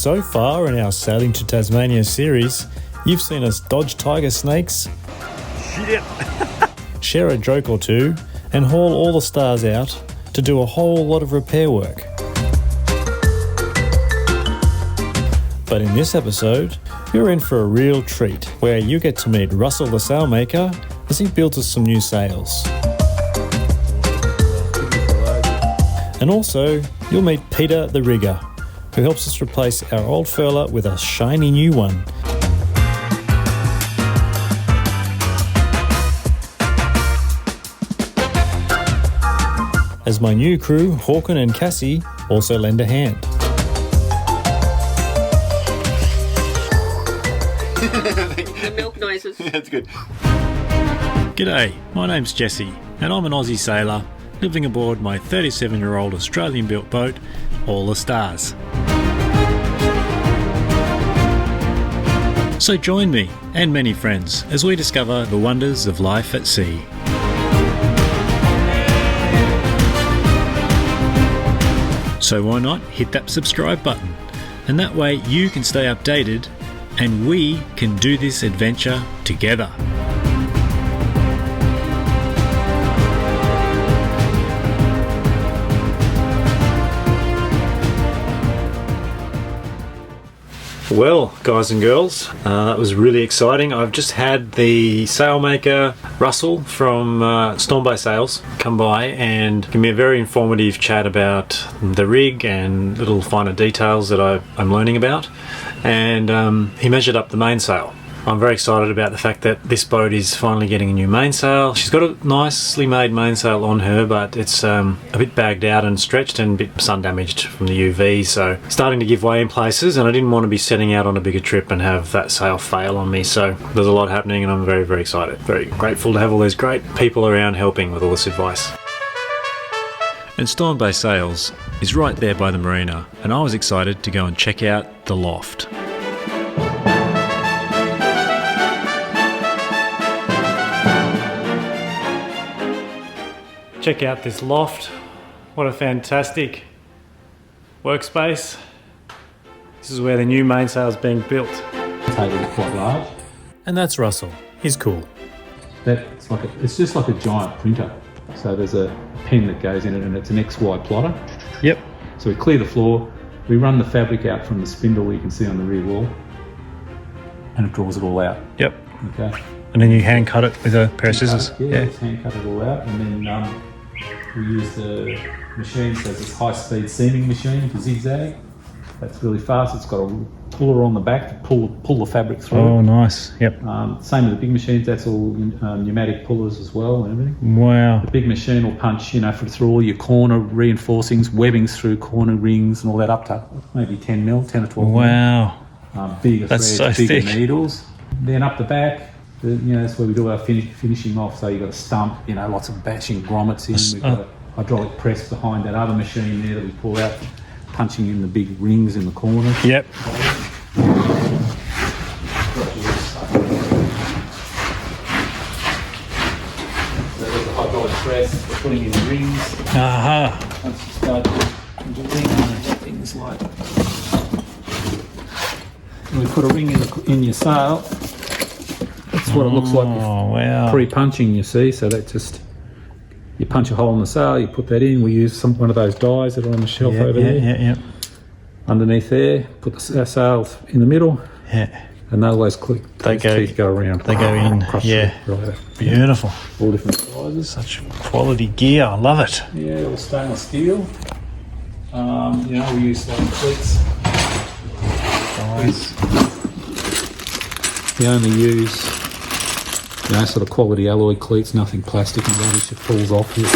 So far in our Sailing to Tasmania series, you've seen us dodge tiger snakes, shit, share a joke or two, and haul all the stars out to do a whole lot of repair work. But in this episode, you're in for a real treat, where you get to meet Russell the sailmaker as he builds us some new sails. And also, you'll meet Peter the rigger, who helps us replace our old FURLER with a shiny new one. As my new crew, Haakon and Cassie, also lend a hand. The milk noises. That's good. G'day, my name's Jesse, and I'm an Aussie sailor living aboard my 37-year-old Australian-built boat, All the Stars. So join me and many friends as we discover the wonders of life at sea. So why not hit that subscribe button, and that way you can stay updated and we can do this adventure together. Well, guys and girls, that was really exciting. I've just had the sailmaker Russell from Storm Bay Sails come by and give me a very informative chat about the rig and little finer details that I'm learning about. And he measured up the mainsail. I'm very excited about the fact that this boat is finally getting a new mainsail. She's got a nicely made mainsail on her, but it's a bit bagged out and stretched and a bit sun damaged from the UV, so starting to give way in places, and I didn't want to be setting out on a bigger trip and have that sail fail on me. So there's a lot happening and I'm very, very excited. Very grateful to have all these great people around helping with all this advice. And Storm Bay Sails is right there by the marina, and I was excited to go and check out the loft. Check out this loft. What a fantastic workspace. This is where the new mainsail is being built. Table is quite large. And that's Russell. He's cool. It's just like a giant printer. So there's a pen that goes in it and it's an XY plotter. Yep. So we clear the floor, we run the fabric out from the spindle you can see on the rear wall, and it draws it all out. Yep. Okay. And then you hand cut it with a pair of scissors. Yeah, just hand cut it all out, and then we use the machine. So it's this high-speed seaming machine for zigzag. That's really fast. It's got a puller on the back to pull the fabric through. Oh, nice. Yep. Same with the big machines. That's all pneumatic pullers as well and everything. Wow. The big machine will punch, through all your corner reinforcings, webbings through corner rings and all that up to maybe 10 or 12 mil. Wow. Bigger That's threads, so bigger thick. needles. Then up the back, that's where we do our finishing off. So you've got a stump, lots of bashing grommets in. We've got a hydraulic press behind that other machine there that we pull out, punching in the big rings in the corner. Yep. So there's a hydraulic press for putting in the rings. Aha. Once you start doing things like, we put a ring in your sail. That's what it looks like. Oh, wow. Pre-punching, you see. So that just, you punch a hole in the sail, you put that in. We use one of those dies that are on the shelf over there. Yeah. Underneath there, put the sail in the middle. Yeah. And they always click. They go around. They go in. Yeah. Right. Beautiful. All different sizes. Such quality gear. I love it. Yeah, all stainless steel. We use like cleats. Nice. We only use, sort of quality alloy cleats, nothing plastic and rubbish that falls off here.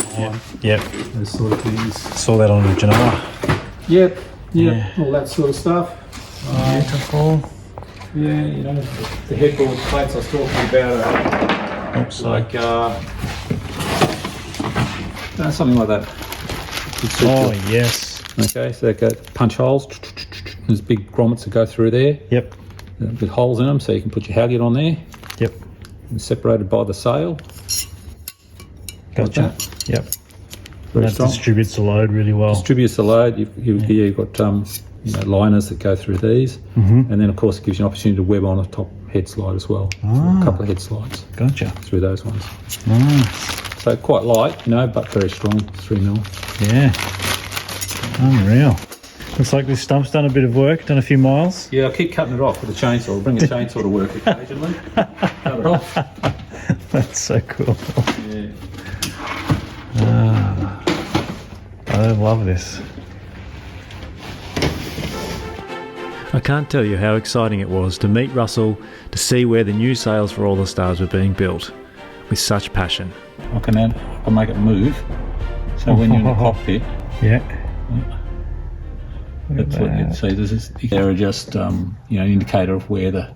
Yep. Those sort of things. Saw that on Genoa. Yep. Yeah. All that sort of stuff. Beautiful. Yeah, the headboard plates I was talking about are Oops. like, something like that. Oh, yes. Okay, so they go punch holes. There's big grommets that go through there. Yep. With holes in them, so you can put your halyard on there. Yep. And separated by the sail. Gotcha. Like that. Yep. Very That strong. distributes the load really well. Distributes the load. You've got liners that go through these, and then of course it gives you an opportunity to web on a top head slide as well. So a couple of head slides. Gotcha. Through those ones. Nice. So quite light, but very strong. 3mm. Yeah. Unreal. Looks like this stump's done a bit of work, done a few miles. Yeah, I keep cutting it off with a chainsaw. I'll bring a chainsaw to work occasionally. Cut it off. That's so cool. Yeah. I love this. I can't tell you how exciting it was to meet Russell, to see where the new sails for All the Stars were being built, with such passion. I can make it move. So when you're in the cockpit, Yeah. that's what you'd see. They're just an indicator of where the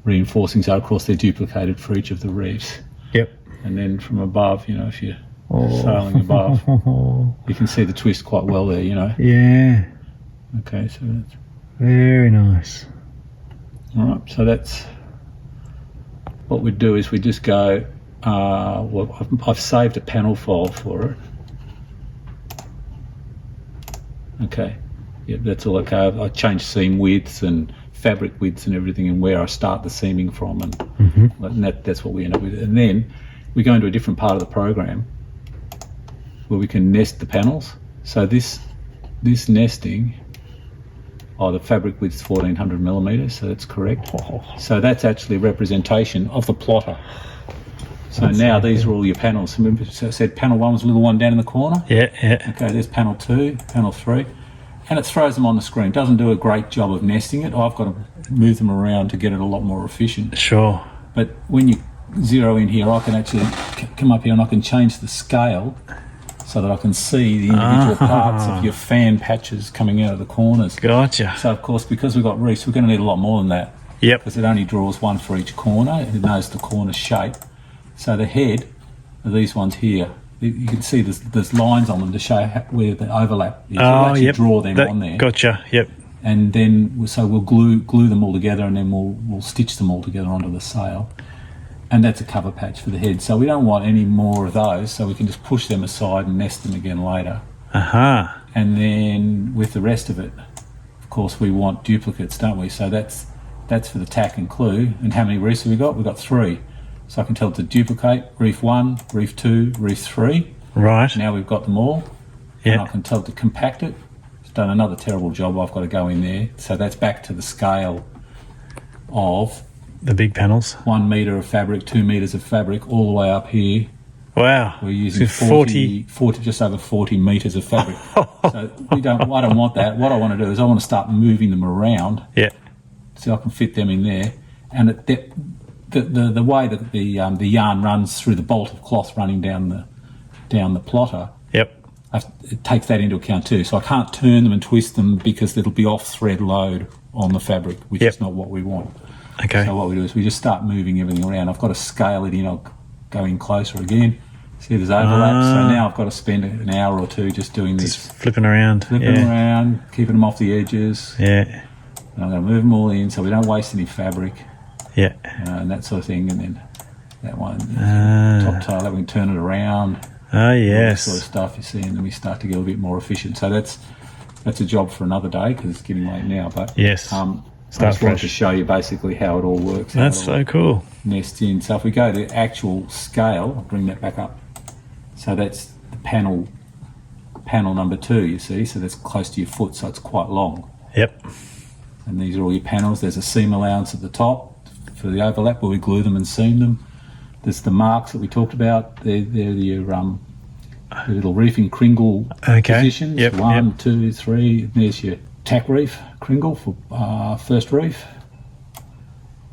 reinforcings are. Of course, they're duplicated for each of the reefs. Yep. And then from above, if you're sailing above, you can see the twist quite well there. Yeah. Okay, so that's Very nice. all right. So that's what we'd do is we just go. I've saved a panel file for it. Okay. Yep, that's all okay. I changed seam widths and fabric widths and everything, and where I start the seaming from, and that's what we end up with. And then we go into a different part of the program where we can nest the panels. So this nesting, the fabric width is 1400 millimeters, so that's correct. So that's actually a representation of the plotter. So now these are all your panels. Remember, so I said panel 1 was the little one down in the corner? Yeah. Okay, there's panel 2, panel 3, and it throws them on the screen. It doesn't do a great job of nesting it. I've got to move them around to get it a lot more efficient. Sure. But when you zero in here, I can actually come up here and I can change the scale so that I can see the individual parts of your fan patches coming out of the corners. Gotcha. So of course, because we've got reefs, we're going to need a lot more than that. Yep. Because it only draws one for each corner, and it knows the corner shape. So the head of these ones here, you can see there's lines on them to show where the overlap is. Actually draw them on there. Gotcha. Yep. And then we'll glue them all together, and then we'll stitch them all together onto the sail. And that's a cover patch for the head. So we don't want any more of those, so we can just push them aside and nest them again later. And then with the rest of it, of course, we want duplicates, don't we? So that's for the tack and clue. And how many reefs have we got? We've got 3. So I can tell it to duplicate reef 1, reef 2, reef 3. Right. Now we've got them all. Yeah. And I can tell it to compact it. It's done another terrible job. I've got to go in there. So that's back to the scale of The big panels. 1 metre of fabric, 2 metres of fabric, all the way up here. Wow. We're using 40, just over 40 metres of fabric. So I don't want that. What I want to do is I want to start moving them around. Yeah. So I can fit them in there. And the way that the yarn runs through the bolt of cloth running down the plotter, Yep. it takes that into account too. So I can't turn them and twist them because it'll be off thread load on the fabric, which is not what we want. Okay. So what we do is we just start moving everything around. I've got to scale it in. I'll go in closer again. See, there's overlap. So now I've got to spend an hour or two just doing this. Just flipping around. Flipping around, keeping them off the edges. Yeah. And I'm going to move them all in so we don't waste any fabric. Yeah. And that sort of thing. And then that one, top tail, that we can turn it around. Oh, yes. All that sort of stuff, you see, and then we start to get a bit more efficient. So that's a job for another day because it's getting late now. But yes. I just wanted to show you basically how it all works. That's so cool. Nests in. So if we go to actual scale, I'll bring that back up. So that's the panel number 2, you see. So that's close to your foot, so it's quite long. Yep. And these are all your panels. There's a seam allowance at the top for the overlap where we glue them and seam them. There's the marks that we talked about. They're your little reefing kringle positions. Yep. 1, 2, 3. There's your tack reef kringle for first reef.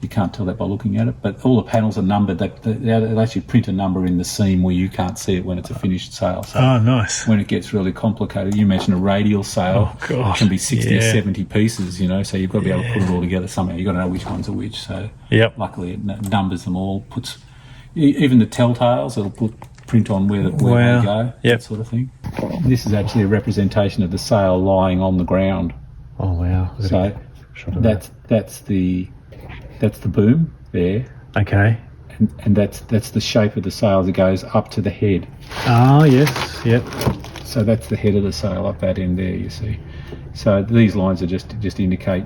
You can't tell that by looking at it, but all the panels are numbered. They actually print a number in the seam where you can't see it when it's a finished sail. So nice. when it gets really complicated, you mentioned a radial sail. Oh, God. It can be 60 or 70 pieces, so you've got to be able to put it all together somehow. You've got to know which ones are which. So luckily it numbers them all, puts even the telltales, it'll print on where they go, that sort of thing. This is actually a representation of the sail lying on the ground. Oh, wow. So that's the boom there. Okay. And that's the shape of the sail as it goes up to the head. Oh, yes. Yep. So that's the head of the sail up that end there, you see. So these lines are just indicate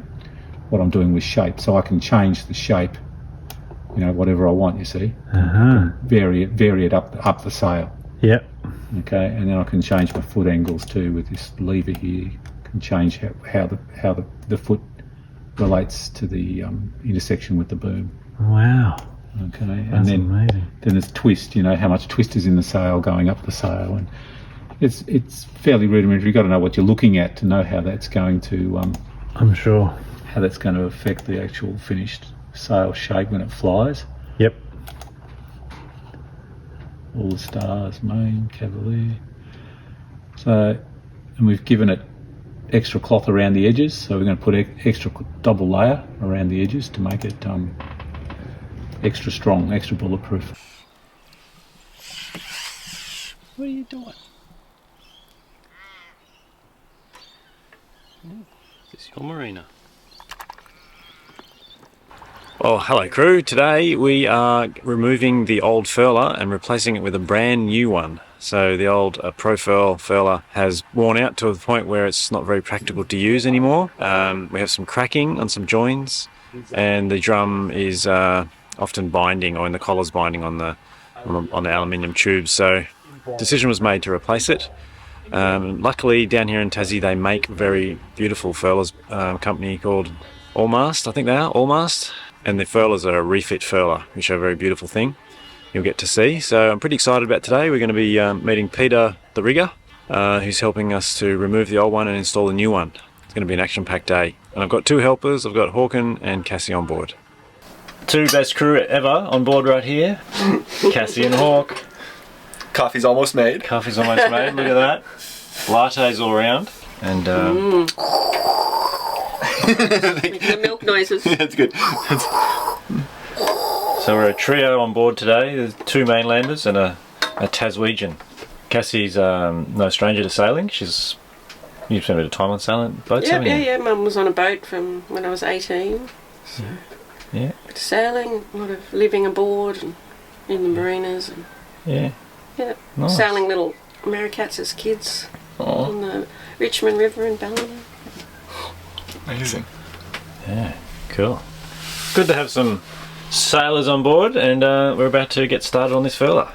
what I'm doing with shape, so I can change the shape, you know, whatever I want, you see. Vary it up the sail. Yep. Okay, and then I can change my foot angles too with this lever here. Can change how the foot relates to the intersection with the boom. Wow. Okay, That's and then amazing. then there's twist. You know how much twist is in the sail going up the sail, and it's fairly rudimentary. You've got to know what you're looking at to know how that's going to I'm sure. how that's going to affect the actual finished sail shape when it flies. Yep. All the stars, main, cavalier. So, and we've given it extra cloth around the edges, so we're going to put extra double layer around the edges to make it extra strong, extra bulletproof. What are you doing? This is your marina. Oh, hello crew. Today we are removing the old furler and replacing it with a brand new one. So the old Profurl furler has worn out to the point where it's not very practical to use anymore. We have some cracking on some joins, and the drum is often binding, or in the collar's binding on the aluminium tubes. So decision was made to replace it. Luckily down here in Tassie they make very beautiful furlers, company called Allmast, I think they are, Allmast. And the furlers are a Reefit furler, which are a very beautiful thing you'll get to see. So I'm pretty excited about today. We're going to be meeting Peter the rigger, who's helping us to remove the old one and install a new one. It's going to be an action-packed day. And I've got two helpers. I've got Haakon and Cassie on board. Two best crew ever on board right here. Cassie and Hawk. Coffee's almost made. Coffee's almost made, look at that. Lattes all around. And Making the milk noises. That's good. so we're a trio on board today. There's two mainlanders and a Taswegian. Cassie's no stranger to sailing. You've spent a bit of time on sailing boats, haven't you? Yeah. Mum was on a boat from when I was 18. So Yeah. bit of sailing, a lot of living aboard and in the marinas. And, Yeah. yeah, Nice. sailing little Americats as kids on the Richmond River in Ballina. Amazing. Yeah, cool. Good to have some sailors on board, and we're about to get started on this furler.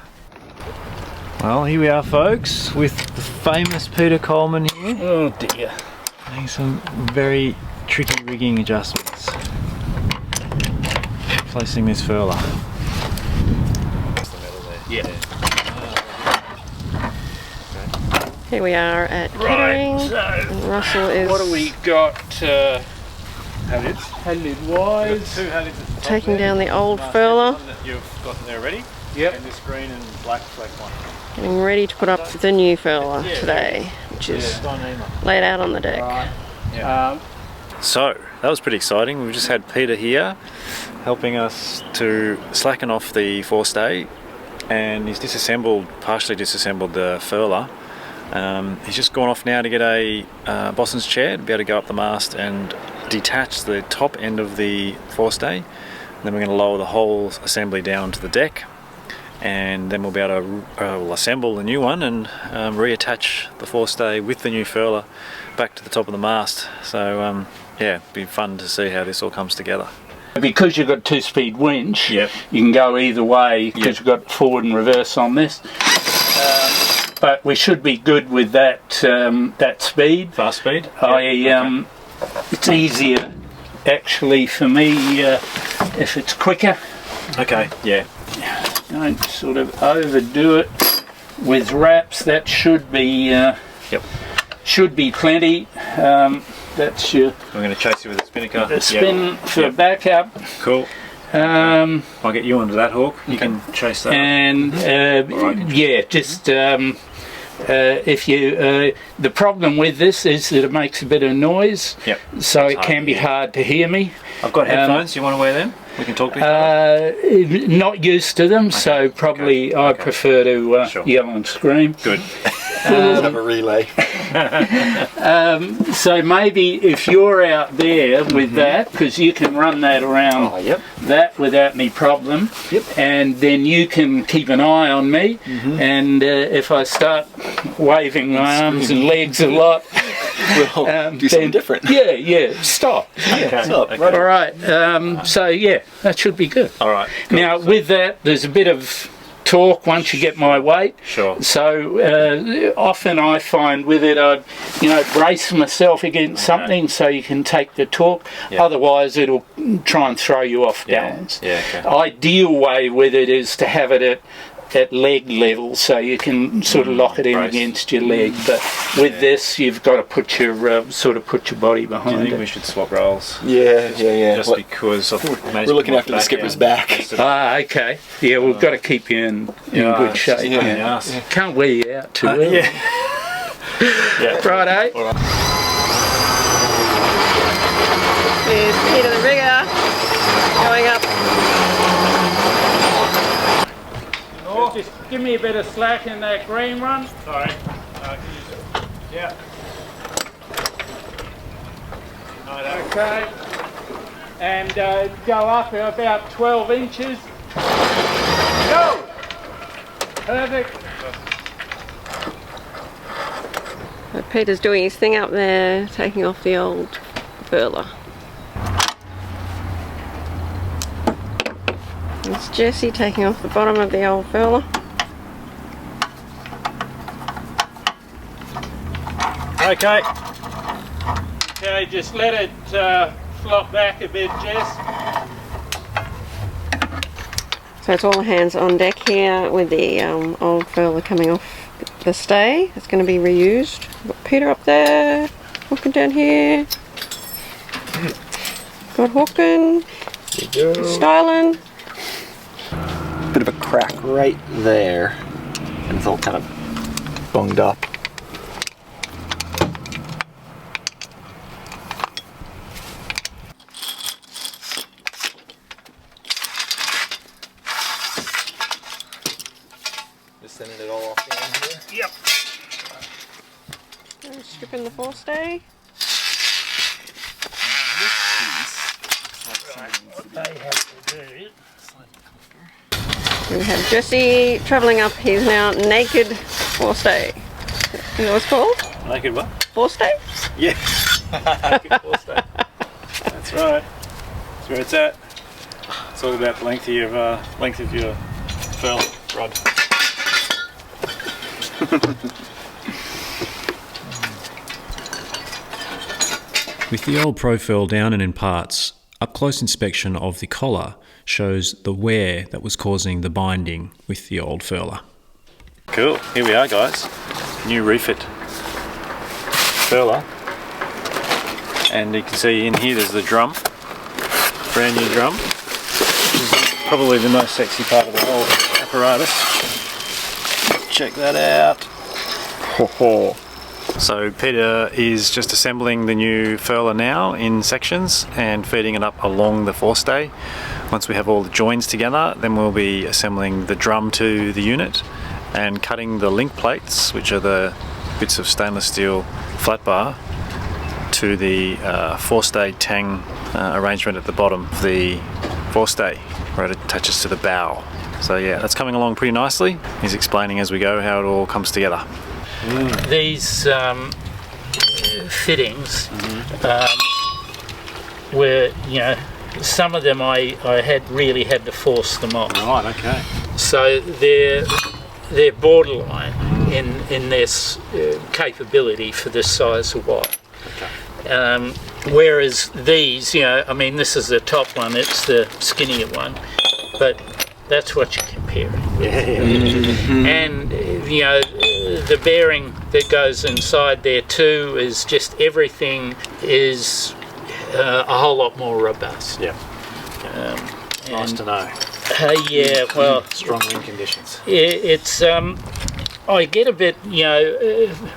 Well, here we are folks, with the famous Peter Coleman here. Oh dear. Making some very tricky rigging adjustments. Placing this furler. Yeah. Here we are at Kettering. And Russell is What do we got? Headed wise. Two halliards at the top taking there. down the old furler, One that you've got there ready. Yep. And this green and black flag one. getting ready to put up the new furler today, which is Dyneema. laid out on the deck. So that was pretty exciting. We've just had Peter here helping us to slacken off the forestay, and he's partially disassembled the furler. He's just gone off now to get a bosun's chair to be able to go up the mast and detach the top end of the forestay. And then we're going to lower the whole assembly down to the deck, and then we'll be able to we'll assemble the new one and reattach the forestay with the new furler back to the top of the mast. So yeah, it'll be fun to see how this all comes together. Because you've got two-speed winch, Yep. you can go either way because you've got forward and reverse on this. But we should be good with that that speed. Fast speed? It's easier actually for me if it's quicker. Okay, yeah. Don't sort of overdo it with wraps. That should be should be plenty. That's your I'm going to chase you with a spinnaker. the spin for backup. Cool. I'll get you onto that, Hawk. You can chase that. And yeah, just if you the problem with this is that it makes a bit of noise. Yep. So it can be hard to hear me. I've got headphones. You want to wear them? We can talk to each other. Not used to them, so probably I prefer to Sure. yell and scream. Good. Have a relay. So maybe if you're out there with that, because you can run that around that without any problem, and then you can keep an eye on me, and if I start waving my arms and legs a lot, We'll do something different. Yeah, stop. Yeah. Stop. Okay. All right, so yeah, that should be good. All right. Cool. Now, with that, there's a bit of torque once you get my weight. Sure. So often I find with it, I'd brace myself against something so you can take the torque. Yeah. Otherwise, it'll try and throw you off balance. Yeah. Okay. Ideal way with it is to have it at leg level, so you can sort of lock it in brace. against your leg. But with this, you've got to put your put your body Do you behind think it. we should swap roles? Yeah. Just because I've We're looking after the skipper's back. Okay. Yeah, we've got to keep you in good shape. Yeah. Can't wear you out too early. Yeah. Righto. There's Peter the rigger going up. Just give me a bit of slack in that green run. Sorry. Yeah. Okay. And go up about 12 inches. Go! Perfect. So Peter's doing his thing up there, taking off the old furler. It's Jesse taking off the bottom of the old furler. Okay. Okay, just let it flop back a bit, Jess. So it's all hands on deck here with the old furler coming off the stay. It's going to be reused. Got Peter up there, Haakon down here. Got Haakon, styling. Bit of a crack right there, and it's all kind of bunged up. Just sending it all off down here. Yep. Stripping the forestay. What they have to do. We have Jesse travelling up. He's now naked forestay. You know what it's called? Naked what? Forestay? Yeah. Naked forestay. That's right. That's where it's at. It's all about the length of your furl rod. With the old Profurl down and in parts, up close inspection of the collar shows the wear that was causing the binding with the old furler. Cool, here we are guys. New Reefit furler. And you can see in here there's the drum. Brand new drum. Which is probably the most sexy part of the whole apparatus. Check that out. So Peter is just assembling the new furler now in sections and feeding it up along the forestay. Once we have all the joins together, then we'll be assembling the drum to the unit and cutting the link plates, which are the bits of stainless steel flat bar, to the forestay tang arrangement at the bottom of the forestay where it attaches to the bow. So yeah, that's coming along pretty nicely. He's explaining as we go how it all comes together. These fittings were, some of them I had really had to force them on. Right, okay. So they're borderline in their capability for this size of wire. Okay. Whereas these, this is the top one, it's the skinnier one, but that's what you're comparing. And the bearing that goes inside there too is just everything is a whole lot more robust. Yeah. Nice to know. Yeah, well, Strong wind conditions. it's I get a bit,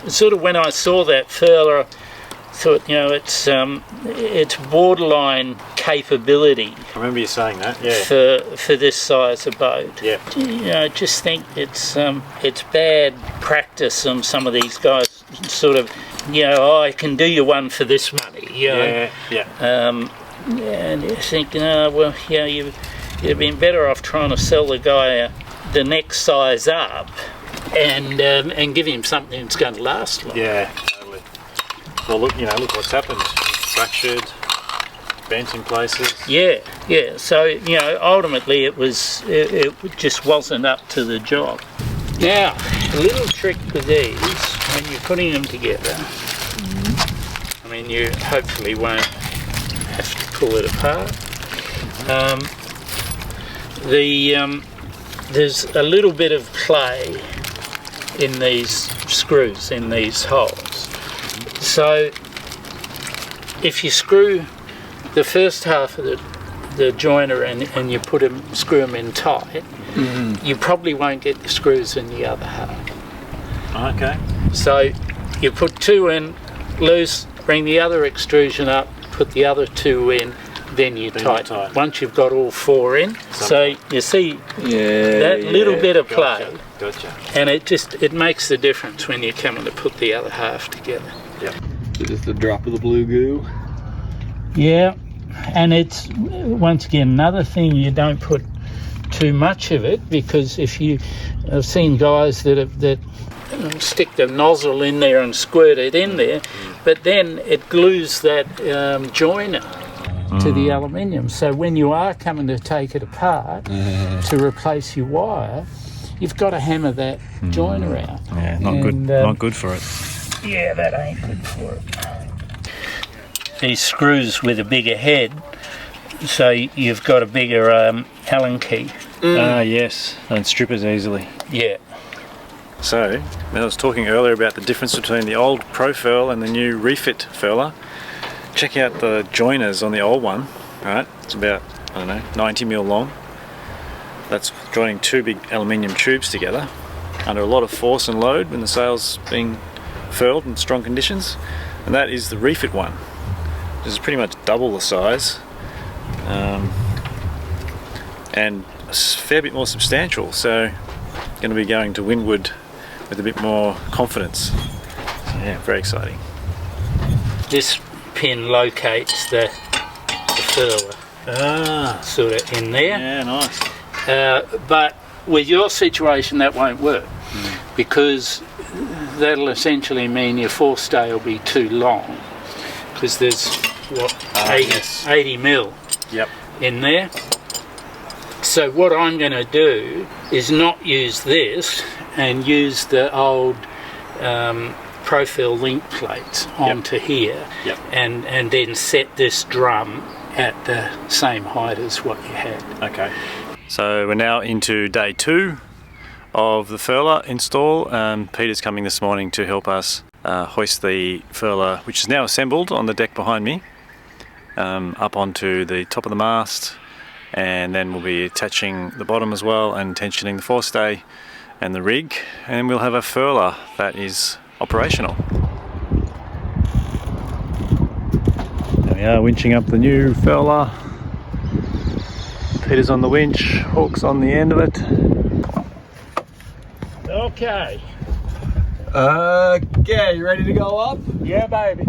sort of when I saw that furler, thought, it's borderline capability. I remember you saying that. Yeah. For this size of boat. Yeah. I just think it's bad practice on some of these guys. Sort of, I can do you one for this money. Yeah. And you think, you'd have been better off trying to sell the guy the next size up, and give him something that's going to last long. Yeah. Totally. Well, look, look what's happened. Fractured, bent in places. Yeah. So ultimately, it just wasn't up to the job. Now, a little trick with these when you're putting them together. I mean, you hopefully won't have to pull it apart. There's a little bit of play in these screws, in these holes. So if you screw the first half of the joiner and you screw them in tight, you probably won't get the screws in the other half. Okay. So you put 2 in loose, bring the other extrusion up, put the other 2 in, then you tighten. Once you've got all 4 in, so you see that little bit of play, Gotcha. and it makes the difference when you're coming to put the other half together. Yep. So just a drop of the blue goo. Yeah, and it's once again another thing, you don't put too much of it, because if I've seen guys that stick the nozzle in there and squirt it in there, but then it glues that joiner to the aluminium. So when you are coming to take it apart to replace your wire, you've got to hammer that joiner out. Yeah, not good for it. Yeah, that ain't good for it. These screws with a bigger head, so you've got a bigger Allen key. Yes, don't strip as easily. Yeah. So, I was talking earlier about the difference between the old Profurl and the new Reefit furler. Check out the joiners on the old one, right? It's about, 90mm long. That's joining 2 big aluminium tubes together under a lot of force and load when the sail's being furled in strong conditions. And that is the Reefit one. This is pretty much double the size and a fair bit more substantial. So, going to be going to windward with a bit more confidence. So yeah, very exciting. This pin locates the furler sort of in there. Yeah, nice. But with your situation that won't work, because that'll essentially mean your forestay will be too long, because there's 80 mil in there. So what I'm going to do is not use this and use the old Profurl link plates onto here, and then set this drum at the same height as what you had. Okay. So we're now into day 2 of the furler install. Peter's coming this morning to help us hoist the furler, which is now assembled on the deck behind me, up onto the top of the mast, and then we'll be attaching the bottom as well and tensioning the forestay and the rig, and we'll have a furler that is operational. There we are, winching up the new furler. Peter's on the winch, Hawk's on the end of it. Okay. Okay, you ready to go up? Yeah, baby.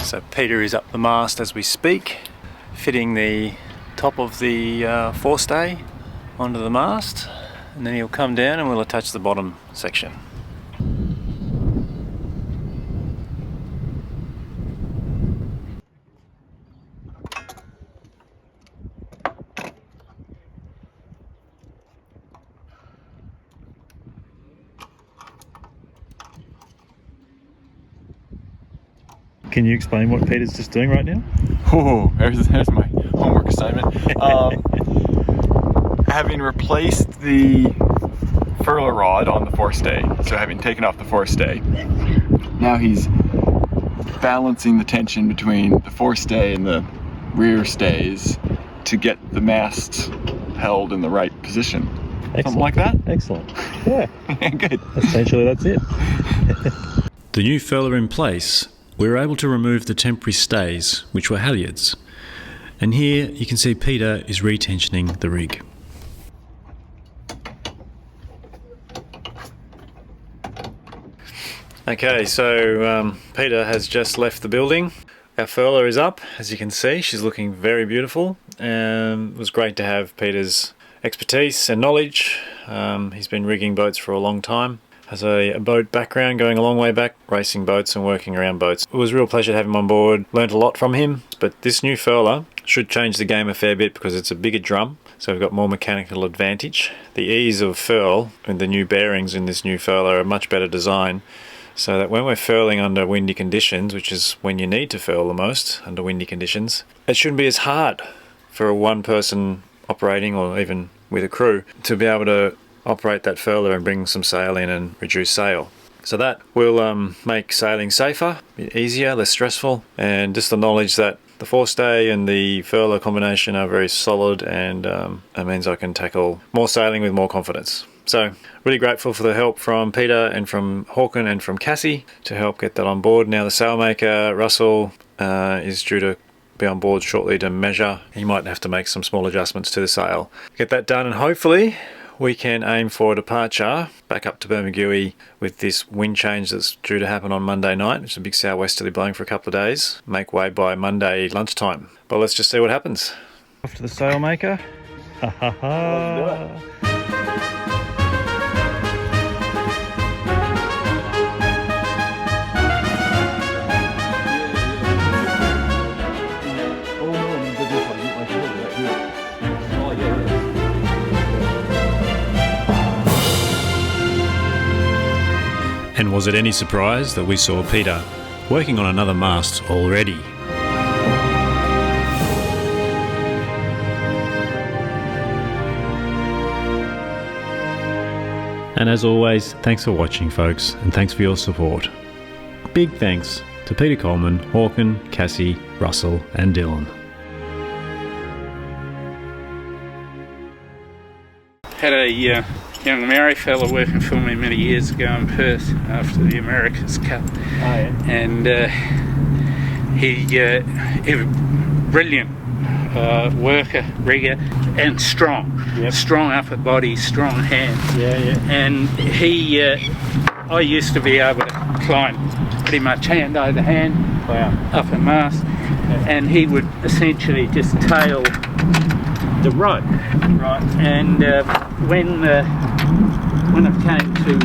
So Peter is up the mast as we speak, fitting the top of the forestay onto the mast, and then he'll come down and we'll attach the bottom section. Can you explain what Peter's just doing right now? Oh, there's my homework assignment. Having replaced the furler rod on the forestay, so having taken off the forestay, now he's balancing the tension between the forestay and the rear stays to get the mast held in the right position. Excellent. Something like that? Excellent. Yeah. Good. Essentially, that's it. The new furler in place, we were able to remove the temporary stays, which were halyards. And here you can see Peter is retensioning the rig. Okay, so Peter has just left the building. Our furler is up, as you can see. She's looking very beautiful. It was great to have Peter's expertise and knowledge. He's been rigging boats for a long time. Has a boat background going a long way back, racing boats and working around boats. It was a real pleasure to have him on board. Learned a lot from him, but this new furler should change the game a fair bit because it's a bigger drum, so we've got more mechanical advantage. The ease of furl and the new bearings in this new furler are a much better design, so that when we're furling under windy conditions, which is when you need to furl the most, under windy conditions, it shouldn't be as hard for a one person operating, or even with a crew, to be able to operate that furler and bring some sail in and reduce sail. So that will make sailing safer, easier, less stressful, and just the knowledge that the forestay and the furler combination are very solid, and that means I can tackle more sailing with more confidence. So really grateful for the help from Peter and from Haakon and from Cassie to help get that on board. Now the sailmaker, Russell, is due to be on board shortly to measure. He might have to make some small adjustments to the sail. Get that done, and hopefully we can aim for a departure back up to Bermagui with this wind change that's due to happen on Monday night. It's a big southwesterly blowing for a couple of days. Make way by Monday lunchtime. But let's just see what happens. Off to the sailmaker. Ha ha ha. And was it any surprise that we saw Peter working on another mast already? And as always, thanks for watching, folks, and thanks for your support. Big thanks to Peter Coleman, Haakon, Cassie, Russell and Dylan. Had a young Maori fella working for me many years ago in Perth after the America's Cup. Oh, yeah. And he was a brilliant worker, rigger, and strong. Yep. Strong upper body, strong hands. Yeah, yeah. And I used to be able to climb pretty much hand over hand, up a mast, and he would essentially just tail the rope. Right. And when it came to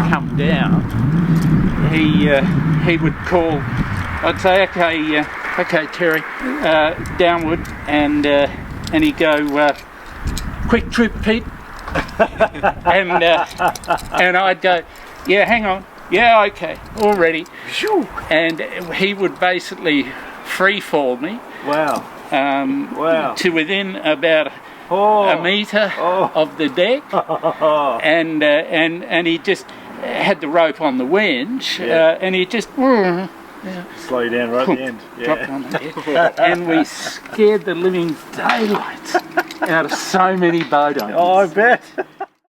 come down, he would call. I'd say, okay, Terry, downward, and he'd go, quick trip, Pete, and I'd go, yeah, hang on, yeah, okay, all ready, and he would basically free fall me. Wow. To within about a metre of the deck, and he just had the rope on the winch, and he just slow you down right at the end. Dropped on the deck, and we scared the living daylights out of so many boat owners. Oh, I bet.